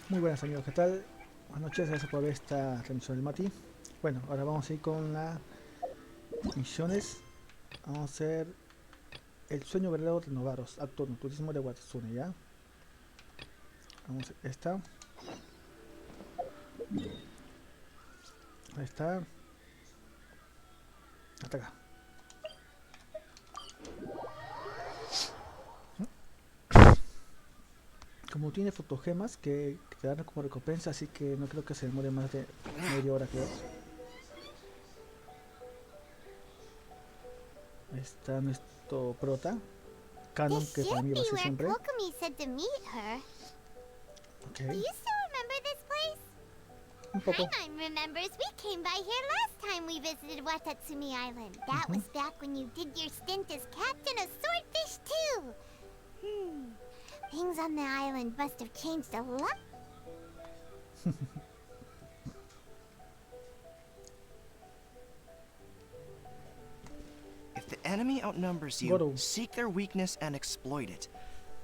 Muy buenas amigos, ¿qué tal? Buenas noches, gracias por ver esta transmisión del Mati. Bueno, ahora vamos a ir con las misiones. Vamos a hacer el sueño verdadero renovados, acto no, turismo de Watsune, ¿ya? Vamos a hacer esta. Ahí está. Hasta acá. Como tiene fotogemas que te dan como recompensa, así que no creo que se demore más de media hora, creo. Ahí está nuestro prota, Canon, This que para should mí be va a ser where siempre. Kokomi said to meet her. Do Ok, you still remember this place? un poco. Paimon remembers we came by here last time we visited Watatsumi Island. That was back when you did your stint as captain of Swordfish too. Things on the island must have changed a lot. If the enemy outnumbers you, Goro. seek their weakness and exploit it.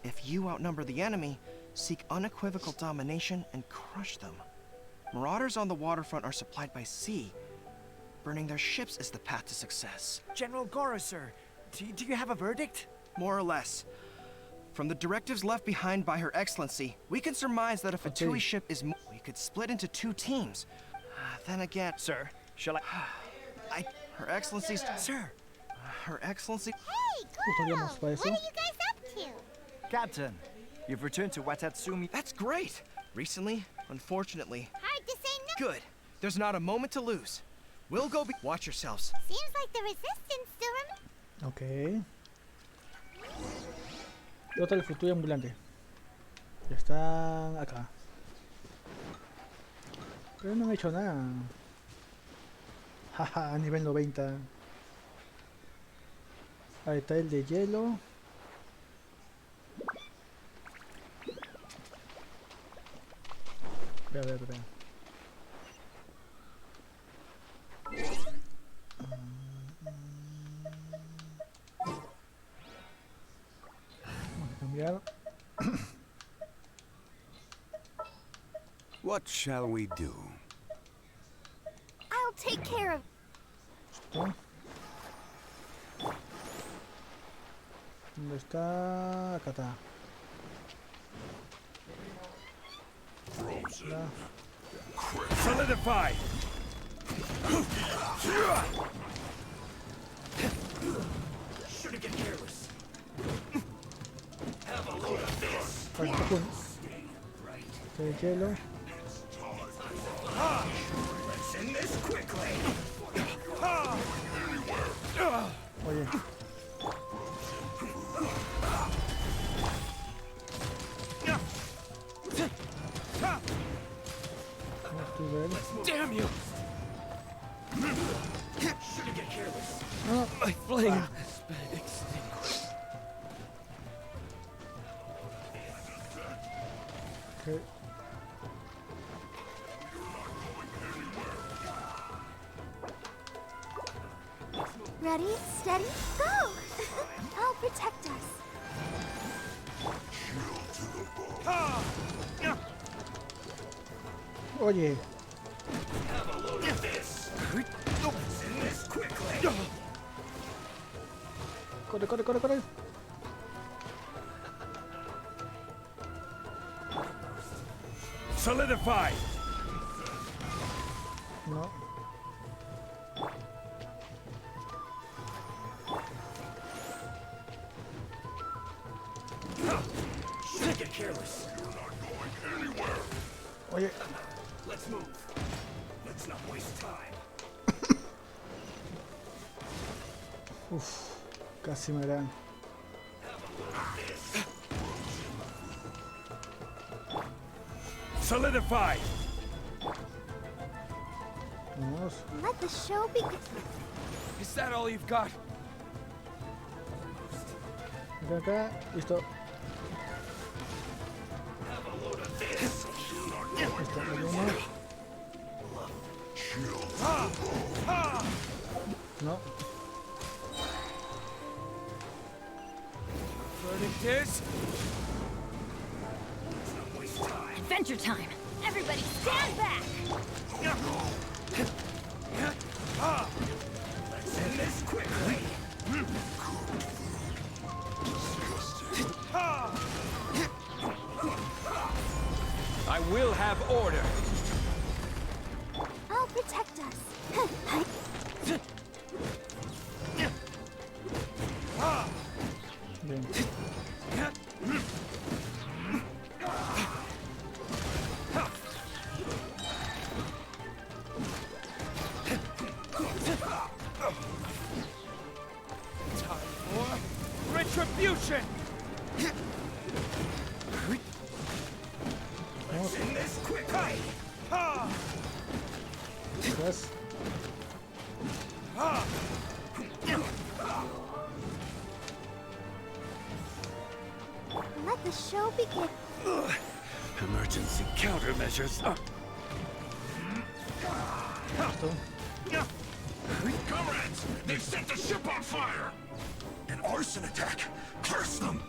If you outnumber the enemy, seek unequivocal domination and crush them. Marauders on the waterfront are supplied by sea. Burning their ships is the path to success. General Goro, sir, do you have a verdict? More or less. From the directives left behind by Her Excellency, we can surmise that if a Okay. Tui ship is we could split into two teams. Then again, Sir, shall I... Her Excellency's... Sir! Her Excellency... Hey, Justo Goro! habíamos para What eso. are you guys up to? Captain, you've returned to Watatsumi. That's great! Recently, unfortunately... Hard to say no. Good. There's not a moment to lose. We'll go be... Watch yourselves. Seems like the resistance still remains. Ok. Otra del futuro ambulante. Ya están acá. Pero no han hecho nada. Jaja, nivel 90. Ahí está el de hielo. Espera. Vamos a cambiar. What shall we do? I'll take care of. Esto. ¿Dónde está? Acá está. Hola. Solidify! Shouldn't get careless. Have a load of this. Ahí está con el hielo. Let's end this quickly. Oye. No estoy de él. Damn you! Shouldn't get careless. No, My flame has been extinguished. ok. Ready, steady, go! I'll protect us. Oye. Have a load of this. Let's end this quickly. Corre. Solidify! No. Shouldn't get careless. Oye. Let's move. Let's not waste time. Uf. Casi me dan. Solidify! Vamos. Let the show begin. Is that all you've got? Acá. Listo. Have a load of this. Listo. Hay uno. No. Verdict is... Adventure time! Everybody stand back! Let's end this quickly. I will have order. I'll protect us. Bien. Time for retribution. Let's end this quickly. Yes. Let the show begin. Emergency countermeasures. Esto. Comrades, they've set the ship on fire. An arson attack. Curse them.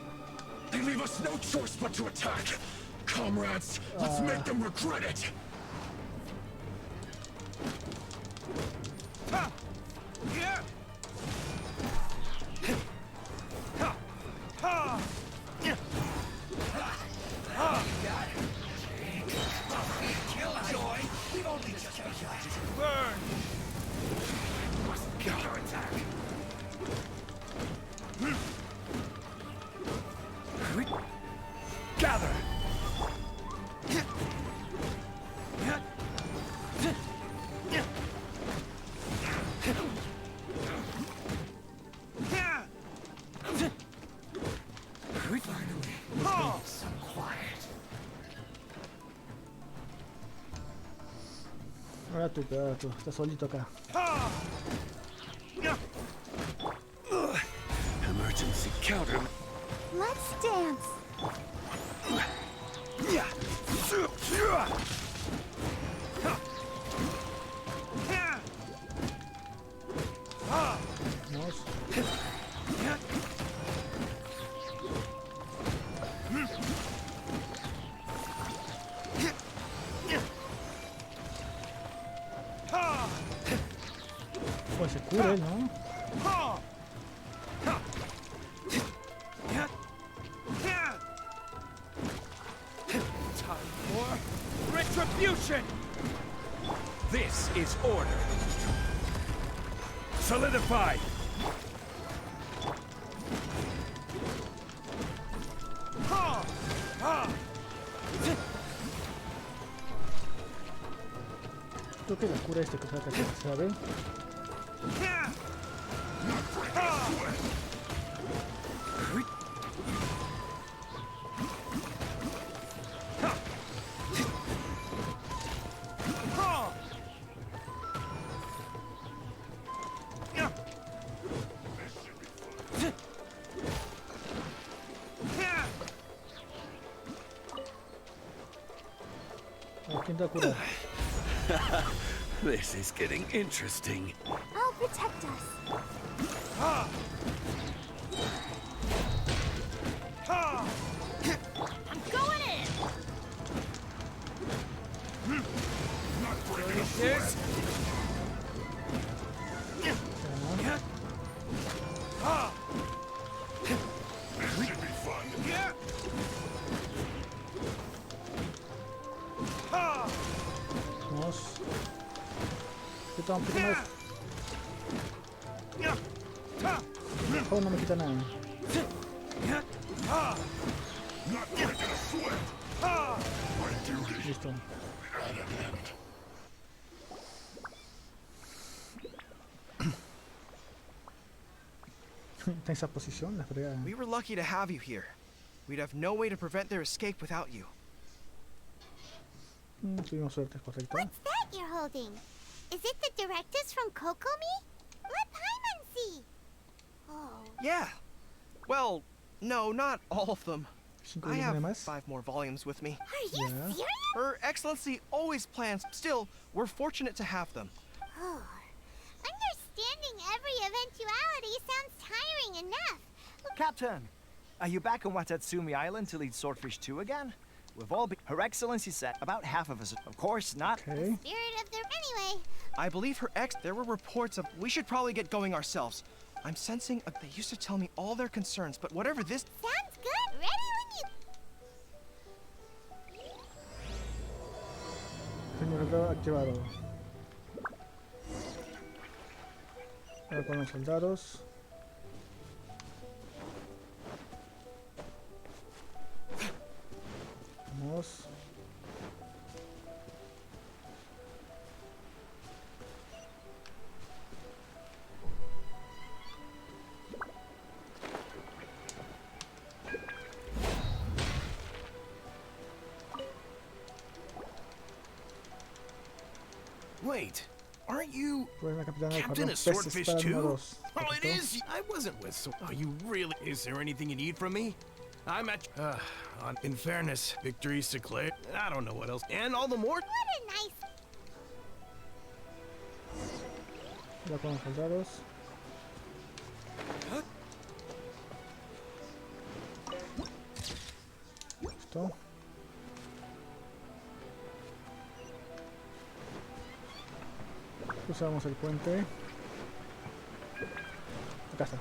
They leave us no choice but to attack. Comrades, let's make them regret it. Killjoy, we've only just Burn. counterattack. Gather. Ahora tú, estás solito acá. Emergency counter. Let's dance. Vamos. Pues se cura él, ¿no? Time for retribution. This is order. Solidified. Creo que la cura este que saca, ¿sabe? ¿Quién te cura? This is getting interesting. I'll protect us. I'm going in! This This should be fun. Vamos. ¿Qué tal? ¿Qué más? Oh, no me quita nada. Not breaking a sweat. My duty Listo. at an end. Está en esa posición, la fregada. We were lucky to have you here. We'd have no way to prevent their escape without you. Tuvimos suerte, correcto. What's that you're holding? Is it the directives from Kokomi? Let Paimon see. Oh. Yeah. Well, no, not all of them. 5 I volúmenes have más. 5 more volumes with me. Are you Yeah. serious? Her Excellency always plans. Still, we're fortunate to have them. Oh. Understanding every eventuality sounds tiring enough. Captain, are you back on Watatsumi Island to lead Swordfish 2 again? We've all been. Her Excellency said about half of us. Of course, not. Okay. Spirit of the... Anyway, I believe her ex. There were reports of. We should probably get going ourselves. I'm sensing. They used to tell me all their concerns, but whatever this. sounds good. Ready when you... Sueño guerrero activado. Ahora con los soldados. Vamos. Wait, aren't you Pues la capitana Captain de of peces Swordfish para too? nuevos. Oh, it is. I wasn't with. Oh, you really? Is there anything you need from me? I'm at. In fairness, victories declared. I don't know what else. And all the more. What a nice... Ya con los soldados. Listo. Cruzamos el puente. Acá está.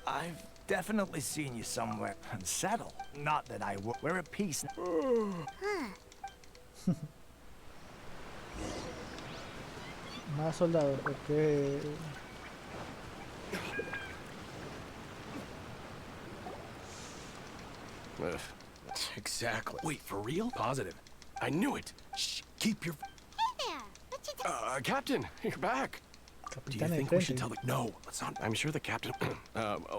I've definitely seen you somewhere unsettled. Not that I would. We're at peace. Más soldados, ok. Ugh. Exactly. Wait, for real? Positive. I knew it. Shh. Keep your. Hey there. What you... Captain, you're back. Do you Capitana de think we should frente. tell the? No, let's not. I'm sure the captain.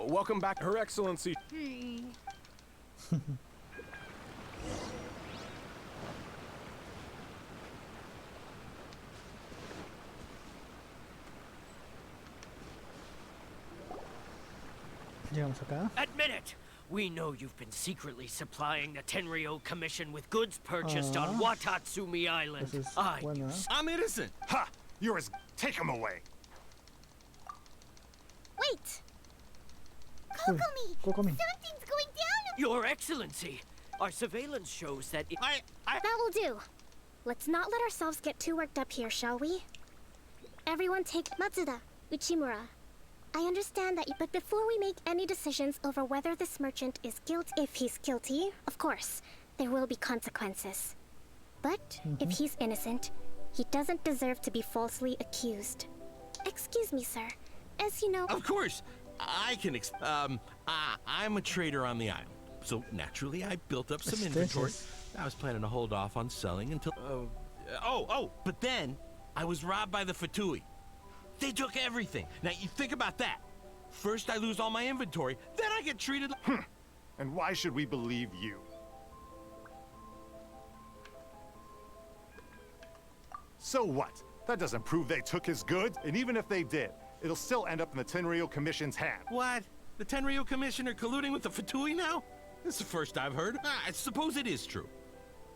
Welcome back, Her Excellency. Llegamos acá. Admit it! We know you've been secretly supplying the Tenryo Commission with goods purchased on Watatsumi Island. This is I Buenas. I'm innocent. Ha! You're as. Take him away. Wait! Kokomi! Kokomi. Something's going down! Your Excellency, our surveillance shows that That will do. Let's not let ourselves get too worked up here, shall we? Everyone take Matsuda, Uchimura. I understand that, but before we make any decisions over whether this merchant is guilty, if he's guilty, of course, there will be consequences. But if he's innocent, he doesn't deserve to be falsely accused. Excuse me, sir. As you know, Of course, I can. I'm a trader on the island, so naturally I built up some inventory. I was planning to hold off on selling until. But then I was robbed by the Fatui. They took everything. Now you think about that. First I lose all my inventory, then I get treated like. And why should we believe you? So what? That doesn't prove they took his goods, and even if they did, it'll still end up in the Tenryo Commission's hand. What? The Tenryo Commissioner colluding with the Fatui now? This is the first I've heard. I suppose it is true.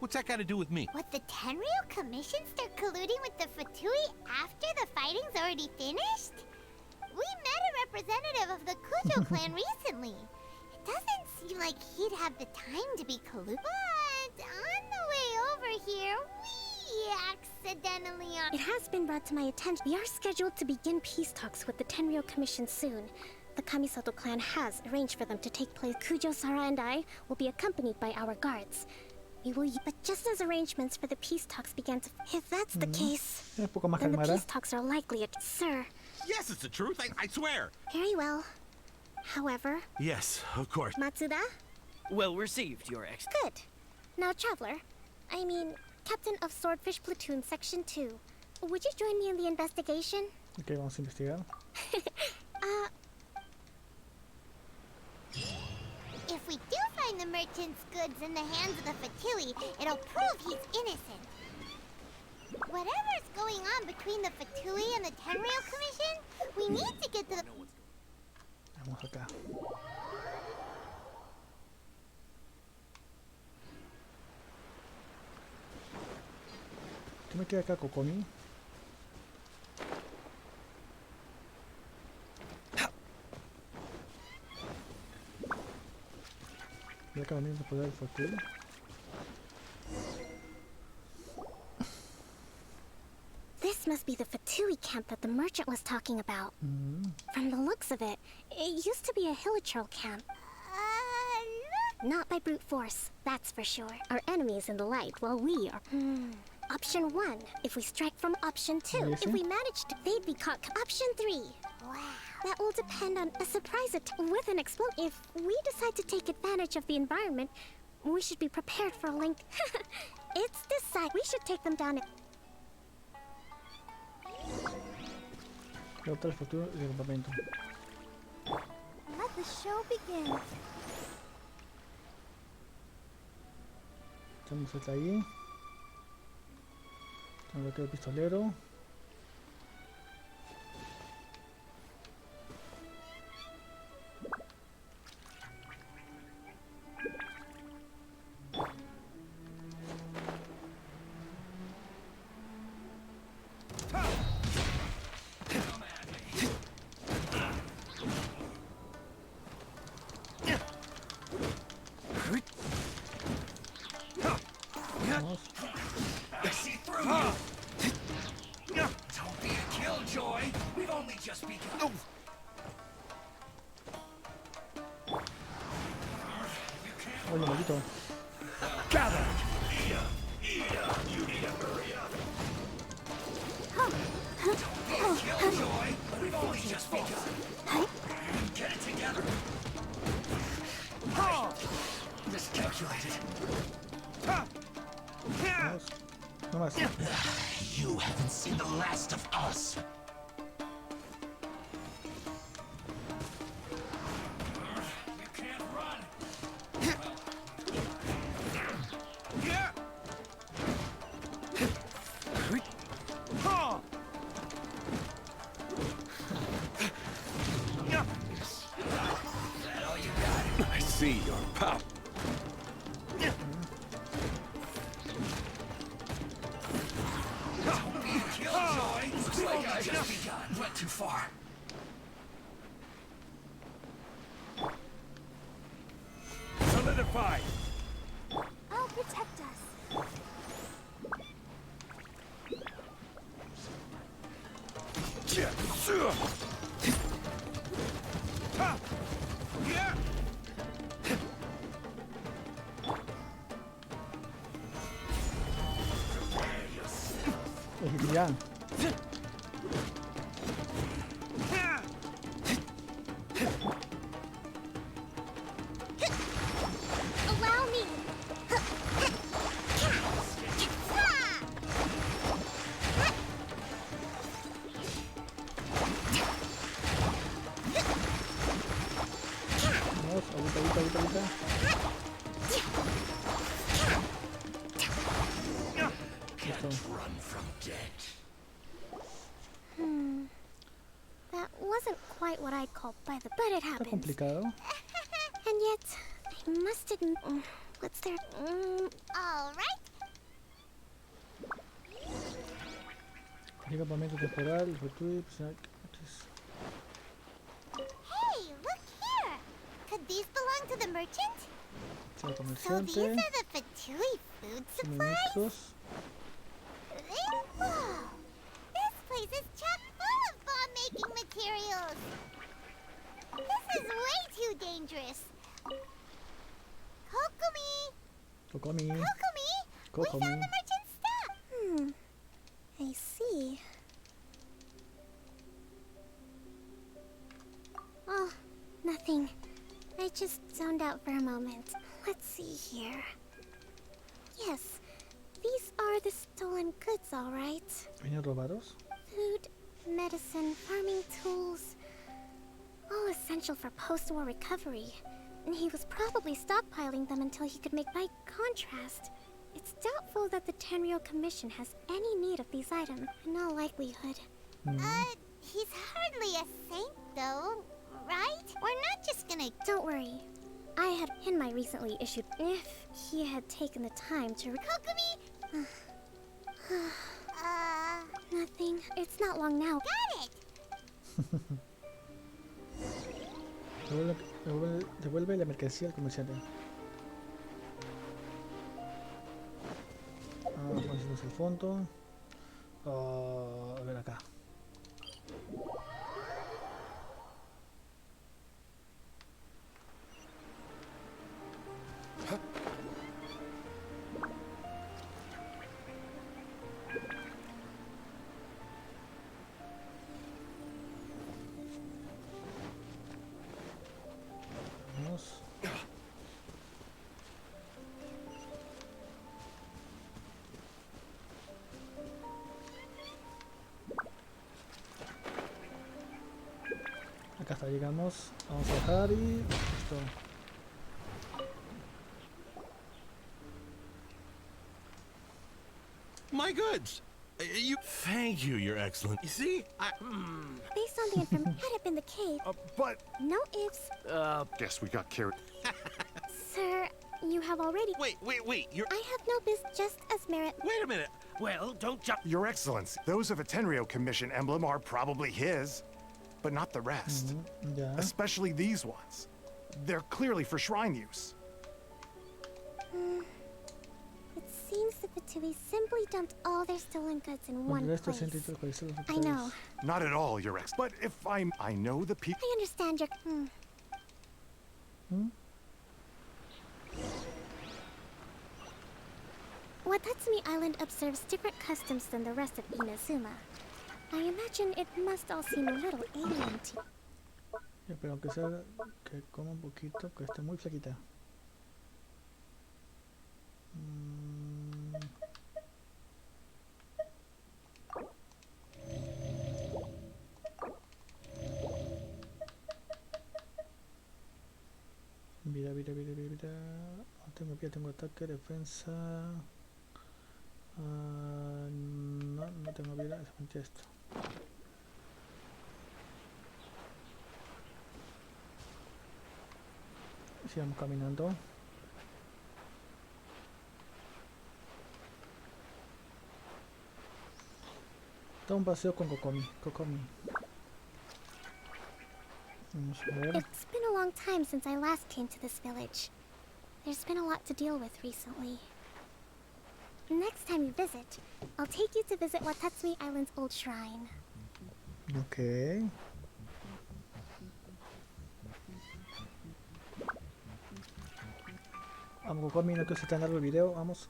What's that got to do with me? What, the Tenryo Commission start colluding with the Fatui after the fighting's already finished? We met a representative of the Kujo clan recently. It doesn't seem like he'd have the time to be colluding. But on the way over here, we accidentally it has been brought to my attention. We are scheduled to begin peace talks with the Tenryo Commission soon. The Kamisato clan has arranged for them to take place. Kujo-Sara and I will be accompanied by our guards. We will, but just as arrangements for the peace talks began to... If that's the case, Un poco más then the calmada. peace talks are likely at... Sir, Yes, it's the truth. I swear. very well. However, Yes, of course. Matsuda, well received, Your Ex. good. Now, Traveler, I mean, Captain of Swordfish Platoon Section 2, would you join me in the investigation? Ok, vamos a investigar. If we do find the merchant's goods in the hands of the Fatui, it'll prove he's innocent. Whatever's going on between the Fatui and the Tenryo Commission, we need to get to the... Vamos acá. ¿Qué me queda acá, Kokomi? Ya acabamos de poder el futuro. This must be the Fatui camp that the merchant was talking about. From the looks of it, it used to be a Hilichurl camp. Look. Not by brute force, that's for sure. Our enemies in the light, while we are... Option 1, if we strike from option 2. Yes, If we manage to, they'd be caught. Option 3. Wow. That will depend on a surprise attack with an explosion. If we decide to take advantage of the environment, we should be prepared for a link. It's decided. We should take them down. Derrota el futuro y el campamento. Let the show begin. Estamos hasta ahí. Tengo que el pistolero. Vamos. I see through you. Don't be a killjoy. We've only just begun. Oye, maldito. Gather. You need to hurry up. Don't be a killjoy. We've only just begun. Get it together. Miscalculated. Vamos. No más. You haven't seen the last of us. You can't run. I see your power. Don't be a killjoy. Looks like I just begun. Went too far. Solidify. I'll protect us. Ya. Allow me. Vamos, ahorita. Can't run from death. That wasn't quite what I'd call by the... But it Está happens. complicado. And yet, I must admit... What's there... All right. El campamento temporal, el futuro, personal. Hey, look here. Could these belong to the merchant? Sea So comerciante. these are the Fatui food supplies? Suministros. Whoa! This place is chock full of bomb-making materials. This is way too dangerous. Kokomi! Kokomi. Kokomi! We Kokomi. found the merchant's stuff. I see. Oh, nothing. I just zoned out for a moment. Let's see here. Yes, these are the stolen goods, all right. ¿Vienen robados? Food, medicine, farming tools. All essential for post-war recovery. And he was probably stockpiling them until he could make... By contrast, it's doubtful that the Tenryou Commission has any need of these items, in all likelihood. He's hardly a saint, though, right? We're not just gonna... Don't worry. I had in my recently issued... If he had taken the time to... Kokomi! Nothing. It's not long now. Got it! Devuelve la mercancía al comerciante. tenemos el fondo. A ver acá. Vamos. Acá está, llegamos. Vamos a dejar y listo. My goods. You. Thank you, Your Excellency. You see, Based on the information, had it been the case, But no ifs. Guess we got carried. Sir, you have already. wait. You're. I have no business, just as merit. Wait a minute. Well, don't jump. Your Excellency, those of a Tenryou Commission emblem are probably his, but not the rest. Ya. Especially these ones. They're clearly for shrine use. It seems the Fatui simply dumped all their stolen goods in El one resto place. se localizó los I know. Not at all, Your Ex. But if I know the people. I understand your. Watatsumi Island observes different customs than the rest of Inazuma. I imagine it must all seem a little alien to you. Ya, pero aunque sea que coma un poquito, que esté muy flaquita. Vida. No tengo pie, tengo ataque, defensa. No tengo vida, solamente esto. Sigamos caminando. Da un paseo con Kokomi. Vamos a ver. It's been a long time since I last came to this village. There's been a lot to deal with recently. Next time you visit, I'll take you to visit Watatsumi Island's old shrine. Ok. Vamos, Kokomi, no te hace tan largo el video, vamos.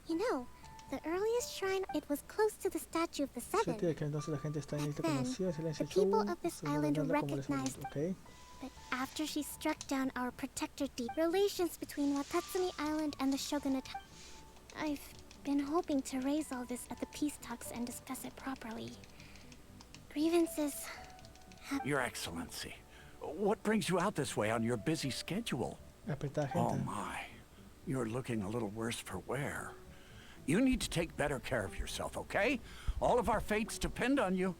You know, the earliest shrine, it was close to the statue of the Sí, Seven. tío, que entonces la gente está en lista Then, conocida, silencio the people show, of this se island denomina como les recognized- ok. But after she struck down our protector deep, relations between Watatsumi Island and the shogunate. I've been hoping to raise all this at the peace talks and discuss it properly. Grievances. Your Excellency, what brings you out this way on your busy schedule? Apretar Oh gente. my, you're looking a little worse for wear. You need to take better care of yourself, okay? All of our fates depend on you.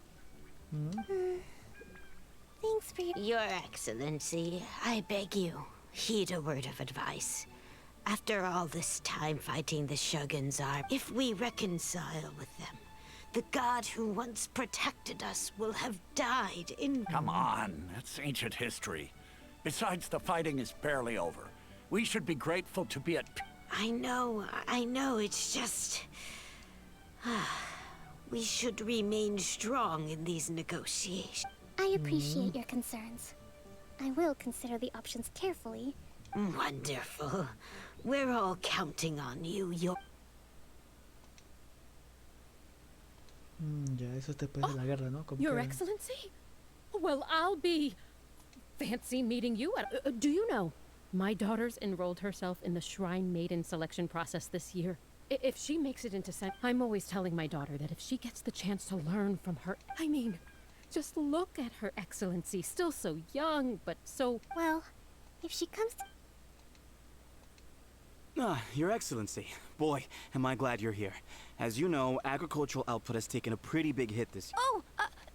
Thanks for your. Your Excellency, I beg you, heed a word of advice. After all this time fighting the Shogun's army, if we reconcile with them, the god who once protected us will have died in... Come on, that's ancient history. Besides, the fighting is barely over. We should be grateful to be at I know, it's just... we should remain strong in these negotiations. I appreciate your concerns. I will consider the options carefully. Wonderful. We're all counting on you, Ya, eso es después de la guerra, ¿no? Como Your que- Excellency? Well, I'll be... Fancy meeting you. Do you know? My daughter's enrolled herself in the Shrine Maiden selection process this year. If she makes it into I'm always telling my daughter that if she gets the chance to learn from her... I mean, just look at her Excellency. Still so young, but so... Well, if she comes to... Your Excellency. Boy, am I glad you're here. As you know, agricultural output has taken a pretty big hit this year. Oh,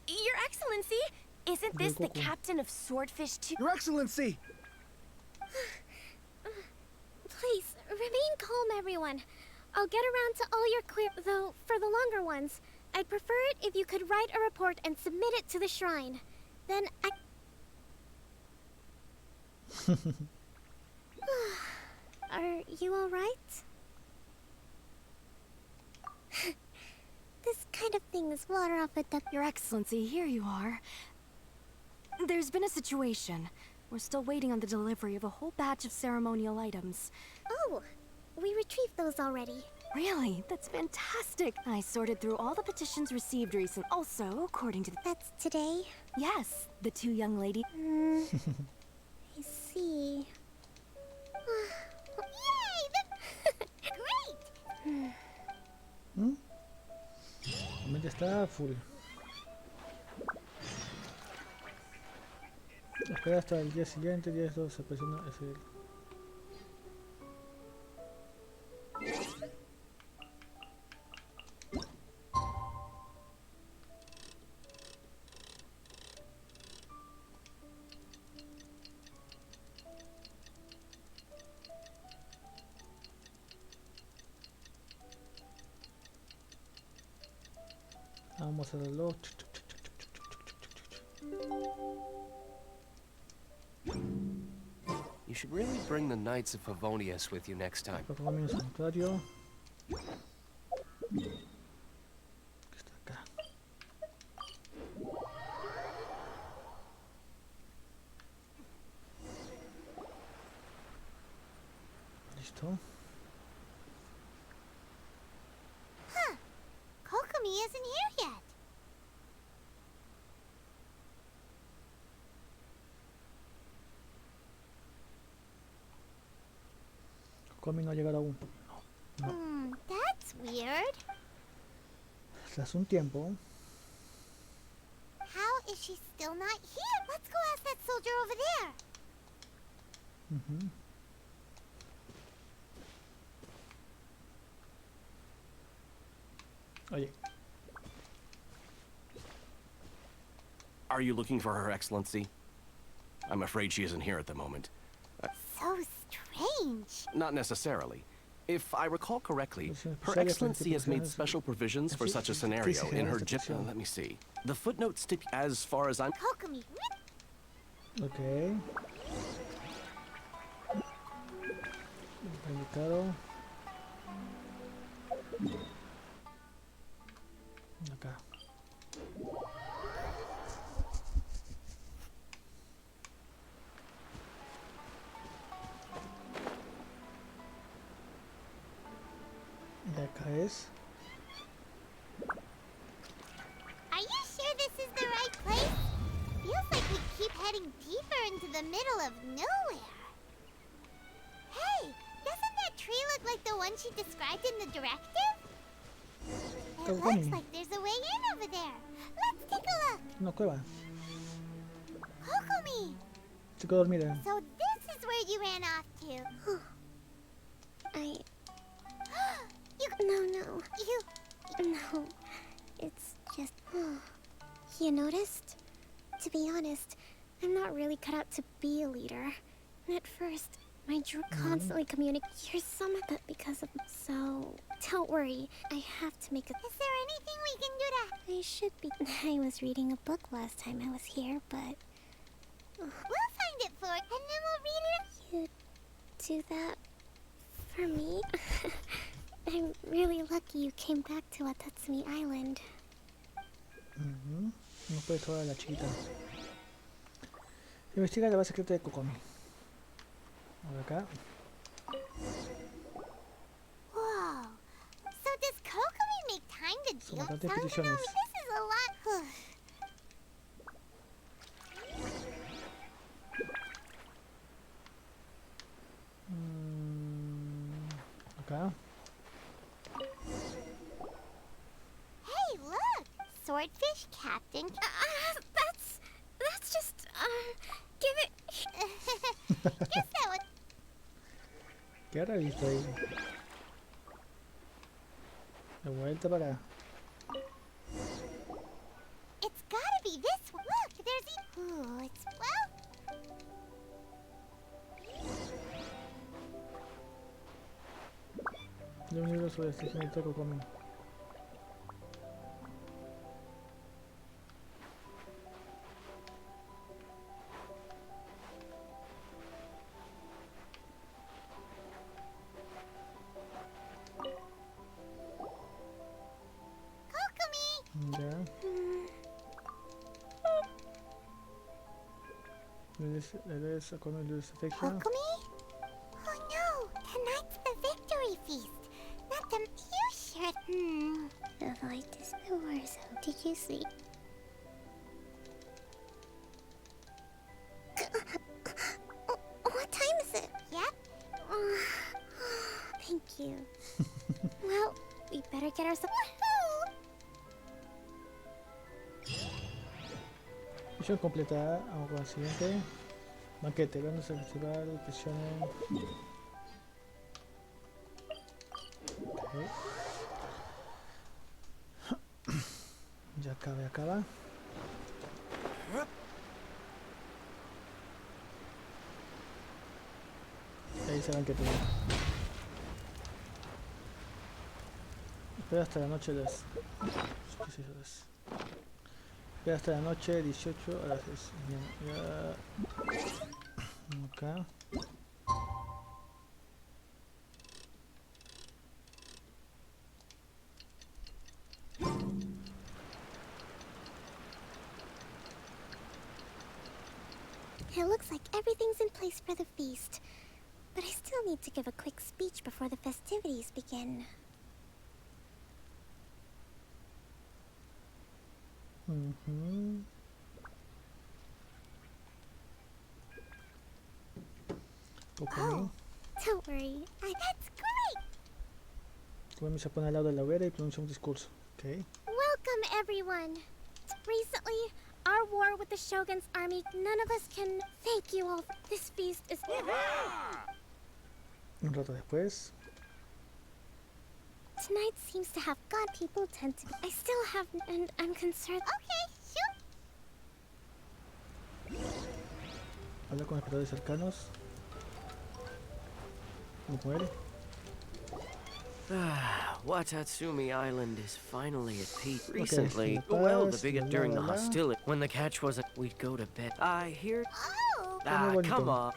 Your Excellency, isn't this the captain of Swordfish too? Your Excellency! Please, remain calm, everyone. I'll get around to all your queer... Though, for the longer ones, I'd prefer it if you could write a report and submit it to the shrine. Then I... Are you alright? kind of things water off a duck? Your Excellency, here you are. There's been a situation. We're still waiting on the delivery of a whole batch of ceremonial items. Oh, we retrieved those already. Really? That's fantastic. I sorted through all the petitions received recently. Also, according to the... That's today? Yes, the two young ladies... I see. Yay! Great! La mente está full. Espera hasta el día siguiente, 10-12, pues no, es el... Vamos al reloj. You should really bring the Knights of Favonius with you next time. Kokomi en santuario. Está acá. Listo. Huh. Kokomi isn't here yet. Kokomi no ha llegado aún. No. That's weird. Tras un tiempo. How is she still not here? Let's go ask that soldier over there. Oye. Are you looking for Her Excellency? I'm afraid she isn't here at the moment. So strange. Not necessarily. If I recall correctly, Her Excellency has made special provisions for such a scenario in her let me see. The footnote as far as I'm... Kokomi. Ok. Invitado. Acá. Y acá es. Are you sure this is the right place? Feels like we keep heading deeper into the middle of nowhere. Hey, doesn't that tree look like the one she described in the directive? It looks like there's a way in over there. Let's take a look. Una cueva. Kokomi. Se quedó dormida. So this is where you ran off to. No. It's just... You noticed? To be honest, I'm not really cut out to be a leader. And at first, my drew constantly communicate. You're someone, but because of... So, don't worry. I have to make a... Is there anything we can do to... I should be... I was reading a book last time I was here, but... We'll find it for it, and then we'll read it. You do that for me? I'm really lucky you came back to Watatsumi Island. No puede toda la chiquita. Investiga la base secreta de Kokomi. Ahora acá. Whoa. So does Kokomi make time to deal? Son bastantes This peticiones. is a lot. Acá. Hey, look! Swordfish Captain. That's just, give it... Guess that one. ¿Qué habrá visto ahí? De vuelta para acá. It's gotta be this one. Look, there's Ooh, it's, well... De un libro sobre este señorito Kokomi. Kokomi! Eres Kokomi lose affection. Kokomi? Oh no, tonight's the victory feast. Not the you should. The light is the war zone. Did you sleep? What time is it? Yep. Thank you. Well, we better get ourselves. Misión completada. Vamos con la siguiente. Banquete. Grandes el festival. Presionen. Okay. Ya acaba. Ahí se banquete. Espera hasta la noche las... Espera hasta la noche 18 a las 6. Bien, ya... Acá. It looks like everything's in place for the feast. But I still need to give a quick speech before the festivities begin. Kokomi. Don't worry, that's great! Kokomi se pone al lado de la hoguera y pronuncia un discurso. Okay. Welcome, everyone. Recently, our war with the Shogun's army, none of us can thank you all. This feast is... Un rato después. Tonight seems to have God people tend to be... I still have... and I'm concerned... Okay, shoot! Habla con esperadores cercanos. ¿Cómo muere? Watatsumi Island is finally at peace. Recently, well, the bigot during the hostility. When the catch wasn't, we'd go to bed. I hear... Oh! Come on.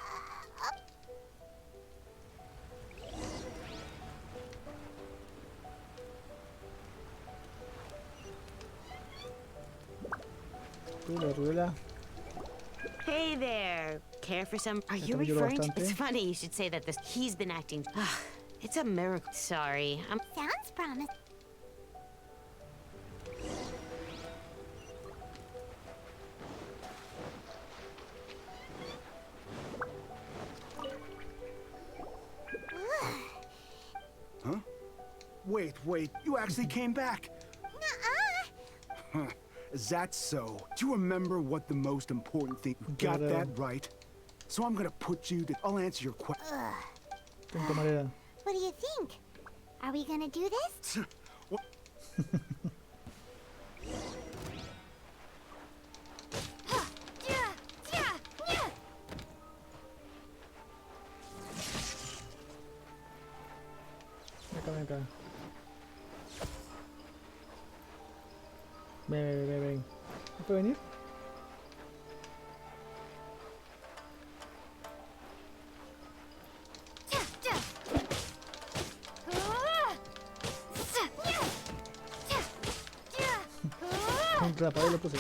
Hey there. Care for some? Are you referring to? It's funny you should say that. He's been acting. It's a miracle. Sorry. Sounds promising. Huh? Wait, you actually came back. Nuh-uh. Is that so? Do you remember what the most important thing? You got that right. So I'm gonna put you to... I'll answer your question. What do you think? Are we gonna do this? Acá. Ven. ¿No puede venir? Contra la pared lo puse.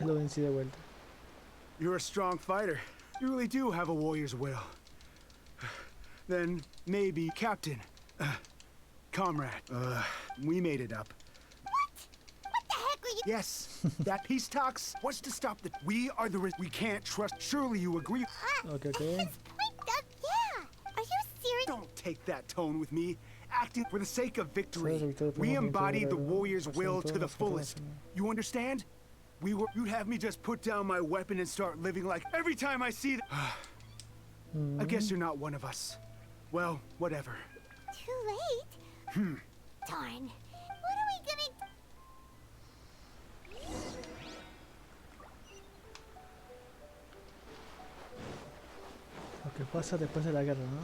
Lo vencí de vuelta. You're a strong fighter. You really do have a warrior's will. Then maybe Captain, comrade, we made it up. What the heck were you? Yes, that peace talks was to stop the... We are the... We can't trust... Surely you agree? Okay. Yeah. Are you serious? Don't take that tone with me. Acting for the sake of victory. We embody the warrior's will to the fullest. You understand? You'd have me just put down my weapon and start living like... Every time I see... I guess you're not one of us. Well, whatever. Too late? Darn. What are we gonna... Lo que pasa después de la guerra, ¿no?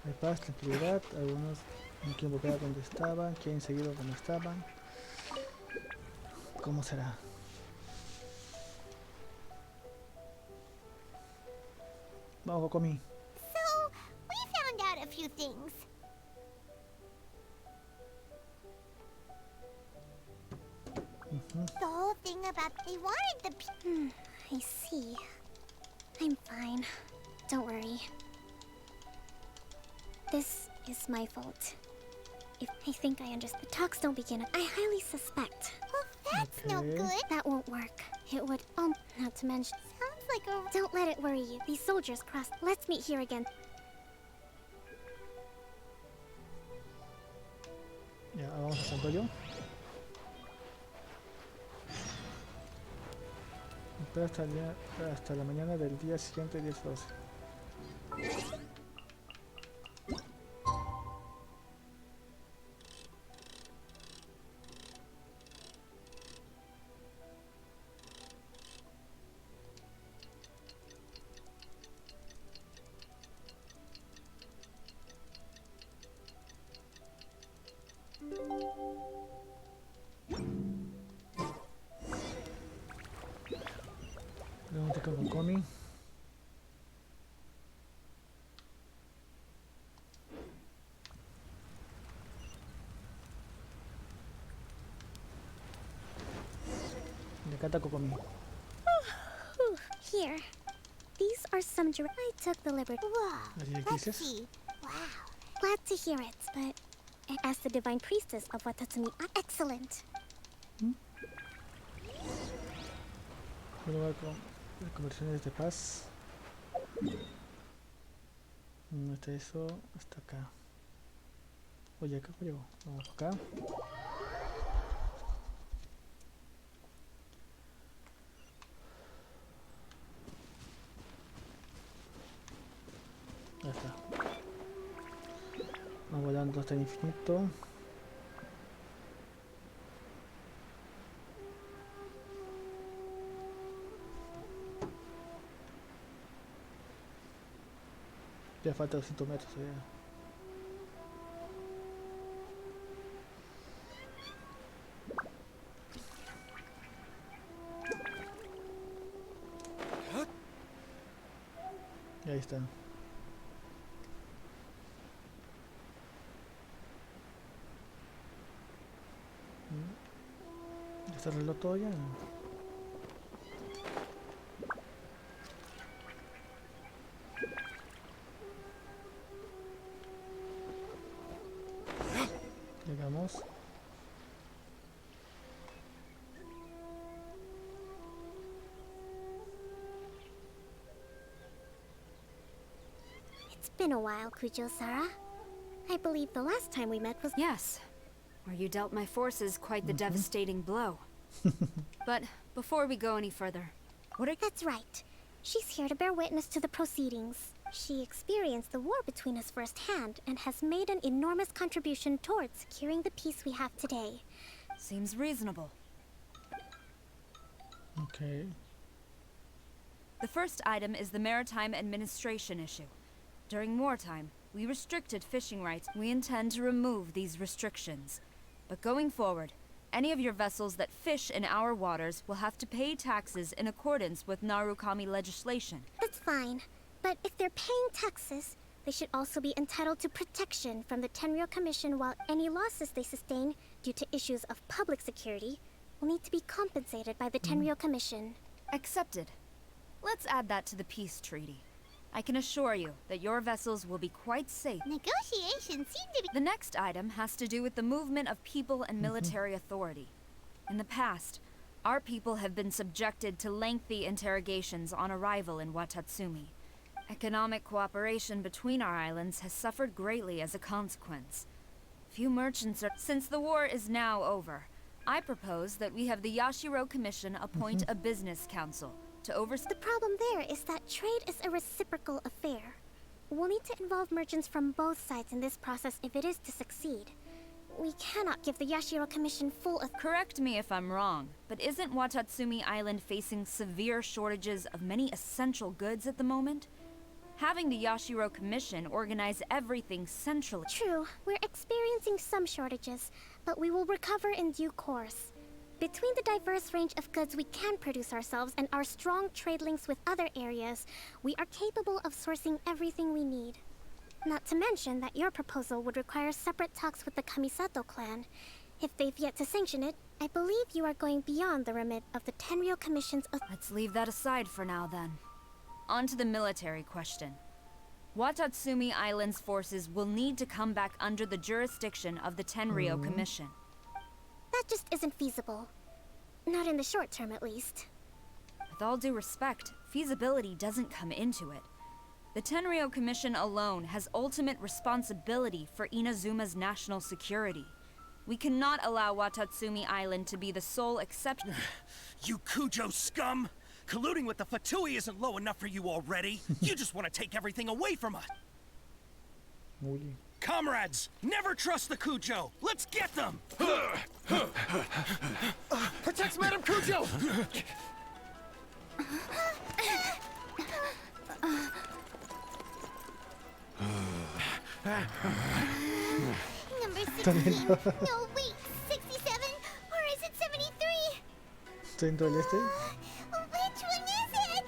Hay paz, tranquilidad, algunos no quieren volver a donde estaban, quieren seguir donde estaban. ¿Cómo será? Vamos, Kokomi. So, we found out a few things. The whole thing about they wanted the I see. I'm fine. Don't worry. This is my fault. If I think I understand, the talks don't begin. I highly suspect. Well, that's no good. That won't work. It would, not to mention. Sounds like a... Don't let it worry you. These soldiers crossed. Let's meet here again. Ya, vamos a Santoyo. Espera hasta la mañana del día siguiente, 10-12. Pregunta con Kokomi. Me encanta Kokomi. Here. These are some I took the liberty. Whoa. Let's see. Wow. Glad to hear it, but as the divine priestess of Watatsumi, excellent. Lugar con conversiones de paz. No está eso, hasta acá. Oye, acá llegó. Vamos acá. Ya está. Vamos volando hasta el infinito. Ya falta 200 metros. Y ahí está. Ya está el reloj todo ya. Llegamos. It's been a while, Kujo-Sara. I believe the last time we met was... Yes. Where you dealt my forces quite the devastating blow. But before we go any further, That's right. She's here to bear witness to the proceedings. She experienced the war between us firsthand and has made an enormous contribution towards securing the peace we have today. Seems reasonable. Okay. The first item is the maritime administration issue. During wartime, we restricted fishing rights. We intend to remove these restrictions. But going forward, any of your vessels that fish in our waters will have to pay taxes in accordance with Narukami legislation. That's fine. But if they're paying taxes, they should also be entitled to protection from the Tenryou Commission, while any losses they sustain due to issues of public security will need to be compensated by the Tenryou Commission. Accepted. Let's add that to the peace treaty. I can assure you that your vessels will be quite safe. Negotiations seem to be... The next item has to do with the movement of people and military authority. In the past, our people have been subjected to lengthy interrogations on arrival in Watatsumi. Economic cooperation between our islands has suffered greatly as a consequence. Few merchants are... Since the war is now over, I propose that we have the Yashiro Commission appoint a business council to oversee... The problem there is that trade is a reciprocal affair. We'll need to involve merchants from both sides in this process if it is to succeed. We cannot give the Yashiro Commission full... Correct me if I'm wrong, but isn't Watatsumi Island facing severe shortages of many essential goods at the moment? Having the Yashiro Commission organize everything centrally... True, we're experiencing some shortages, but we will recover in due course. Between the diverse range of goods we can produce ourselves and our strong trade links with other areas, we are capable of sourcing everything we need. Not to mention that your proposal would require separate talks with the Kamisato clan. If they've yet to sanction it, I believe you are going beyond the remit of the Tenryou Commission's. Let's leave that aside for now, then. On to the military question. Watatsumi Island's forces will need to come back under the jurisdiction of the Tenryou Commission. That just isn't feasible. Not in the short term, at least. With all due respect, feasibility doesn't come into it. The Tenryou Commission alone has ultimate responsibility for Inazuma's national security. We cannot allow Watatsumi Island to be the sole exception. You Kujo scum! Colluding with the Fatui isn't low enough for you already. You just want to take everything away from us. Comrades, never trust the Kujo. Let's get them! Protect Madame Kujo! Number 16. No, wait. 67? Or is it 73? ¿Estoy en todo el este? Which one is it?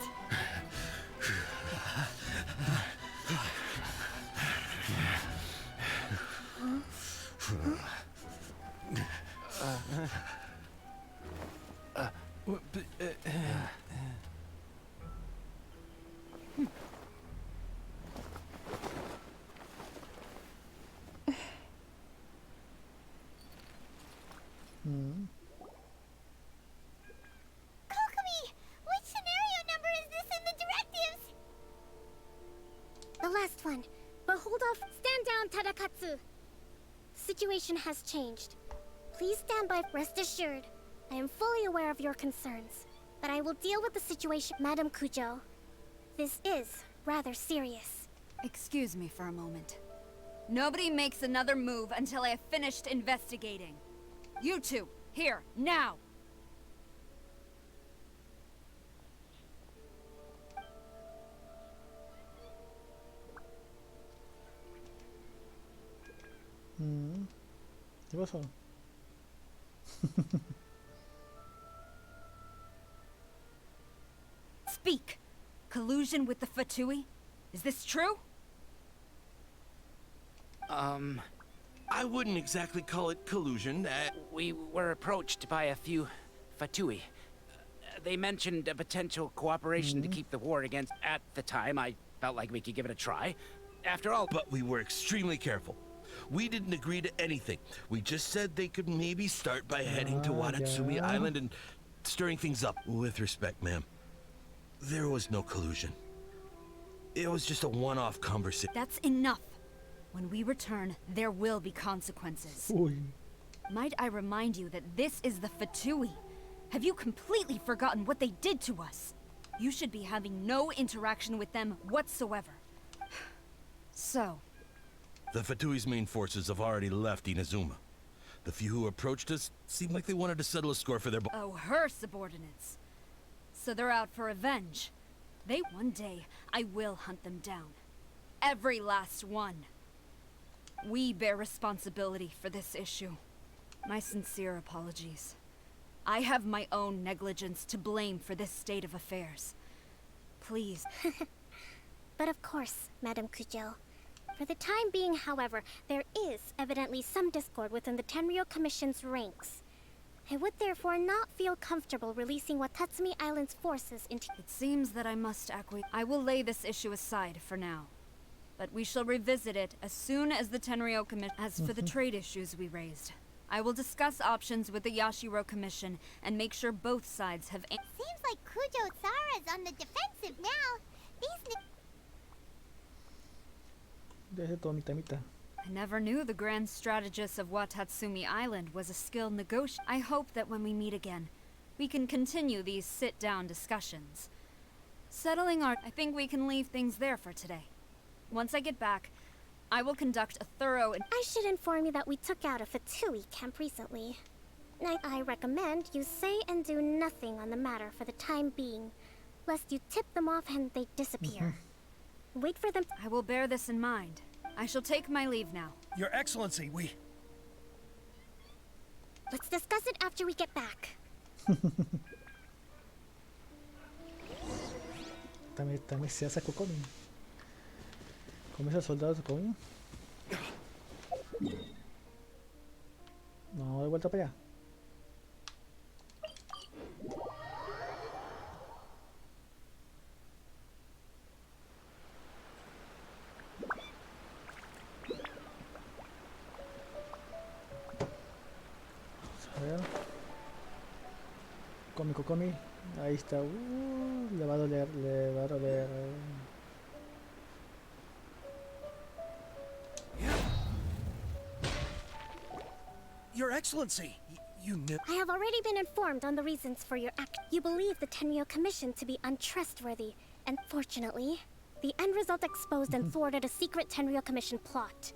Kokomi, which scenario number is this in the directives? The last one. But hold off. Stand down, Tadakatsu. Situation has changed. Please stand by. Rest assured, I am fully aware of your concerns. But I will deal with the situation, Madame Kujo. This is rather serious. Excuse me for a moment. Nobody makes another move until I have finished investigating. You two, here, now! ¿Qué pasó? Speak! Collusion with the Fatui? Is this true? I wouldn't exactly call it collusion. We were approached by a few Fatui. They mentioned a potential cooperation to keep the war against. At the time, I felt like we could give it a try. After all... But we were extremely careful. We didn't agree to anything. We just said they could maybe start by heading to Watatsumi Island and stirring things up. With respect, ma'am, there was no collusion. It was just a one-off conversation. That's enough. When we return, there will be consequences. Might I remind you that this is the Fatui? Have you completely forgotten what they did to us? You should be having no interaction with them whatsoever. So... The Fatui's main forces have already left Inazuma. The few who approached us seemed like they wanted to settle a score for their... Oh, her subordinates. So they're out for revenge. One day, I will hunt them down. Every last one. We bear responsibility for this issue. My sincere apologies. I have my own negligence to blame for this state of affairs. Please. But of course, Madame Kujo. For the time being, however, there is evidently some discord within the Tenryou Commission's ranks. I would therefore not feel comfortable releasing Watatsumi Island's forces into... It seems that I must acquiesce. I will lay this issue aside for now. But we shall revisit it as soon as the Tenryou Commission... As for the trade issues we raised, I will discuss options with the Yashiro Commission and make sure both sides have... Seems like Kujo-sara's on the defensive now. These... I never knew the grand strategist of Watatsumi Island was a skilled negotiator. I hope that when we meet again, we can continue these sit-down discussions. Settling our... I think we can leave things there for today. Once I get back, I will conduct a thorough... I should inform you that we took out a Fatui camp recently. I recommend you say and do nothing on the matter for the time being, lest you tip them off and they disappear. Wait for them. I will bear this in mind. I shall take my leave now. Your Excellency, Let's discuss it after we get back. También se hace Kokomi. ¿Comienza el soldado de Kokomi? No, de vuelta para allá. Kokomi. Ahí está. Le va a doler, le va a doler. Your Excellency, you knew. I have already been informed on the reasons for your act. You believe the Tenryou Commission to be untrustworthy, and fortunately, the end result exposed and thwarted a secret Tenryou Commission plot.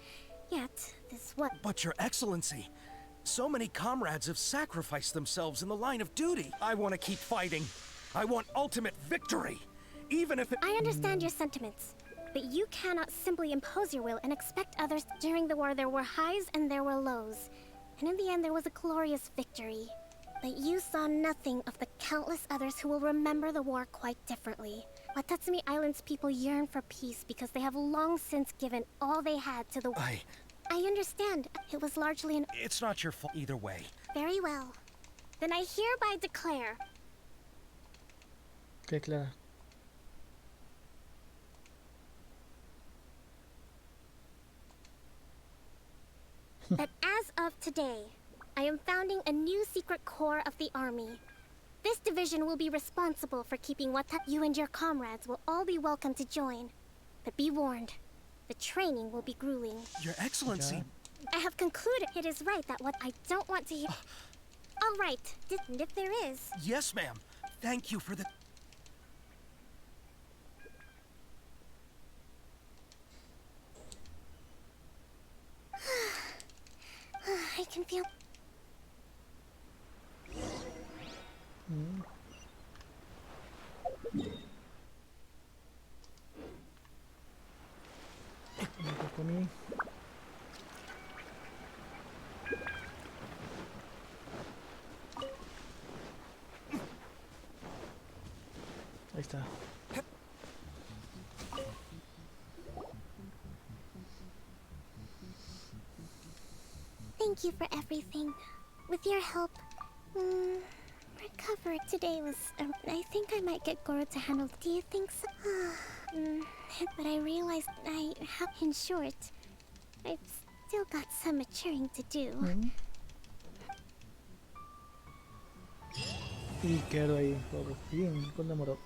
Yet, this what? But Your Excellency, so many comrades have sacrificed themselves in the line of duty. I want to keep fighting. I want ultimate victory, even if it— I understand your sentiments, but you cannot simply impose your will and expect others. During the war, there were highs and there were lows. And in the end, there was a glorious victory. But you saw nothing of the countless others who will remember the war quite differently. Watatsumi Island's people yearn for peace because they have long since given all they had to the— I understand. It was largely an— It's not your fault either way. Very well. Then I hereby declare— ¿Qué Clara? that as of today, I am founding a new secret corps of the army. This division will be responsible for keeping you and your comrades will all be welcome to join. But be warned, the training will be grueling. Your Excellency. I have concluded it is right that what I don't want to hear— All right, and if there is— Yes, ma'am. Thank you for the— I can feel— Kokomi. Ahí está. Thank you for everything. With your help, recover today was— I think I might get Goro to handle— Do you think so? But I realized I have— In short, I've still got some maturing to do. Y quedo ahí, por fin. ¿Cuánto demoró?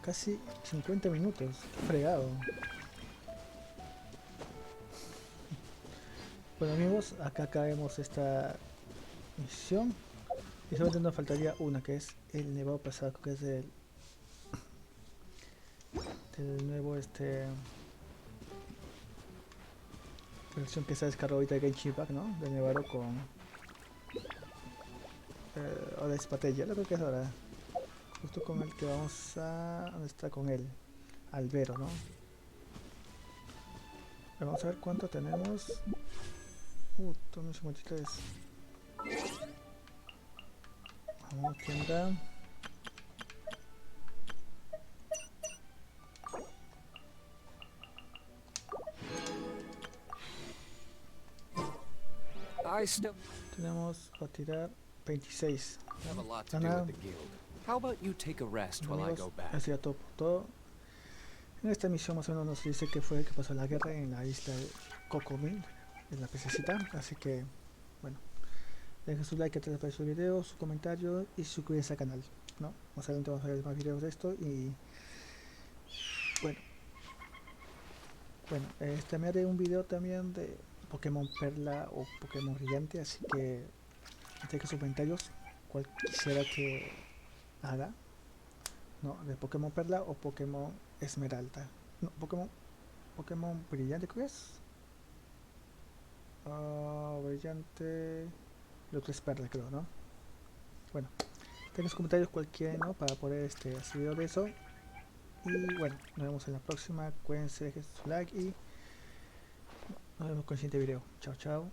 Casi 50 minutos. Qué fregado. Bueno amigos, acá acabemos esta misión. Y solamente nos faltaría una, que es el nevado pasado, que es del nuevo versión que se ha descargado ahorita de Genshin Impact, ¿no? De nevado con ahora es Patella, lo creo que es ahora. Justo con el que vamos a... ¿Dónde está con él? Albero, ¿no? Vamos a ver cuánto tenemos. 53. Vamos, tienda. Tenemos para tirar 26. Have a lot to do with the guild. How about you take a rest while I go back? Así a todo. En esta misión más o menos nos dice que fue que pasó la guerra en la isla de Kokomi, en la pececita. Así que, bueno, dejen su like, que les pareció el video, su comentario y suscríbanse al canal, ¿no? Más adelante vamos a ver más videos de esto y bueno, me haré un video también de Pokémon Perla o Pokémon Brillante, así que dejen sus comentarios cuál quisiera que haga, ¿no? De Pokémon Perla o Pokémon Esmeralda. No, Pokémon Brillante, creo que es. Brillante. El otro es Perla, creo, ¿no? Bueno, dejen sus comentarios cualquiera, ¿no? Para poder hacer video de eso. Y bueno, nos vemos en la próxima. Cuídense, dejen su like y nos vemos con el siguiente video. Chao, chao.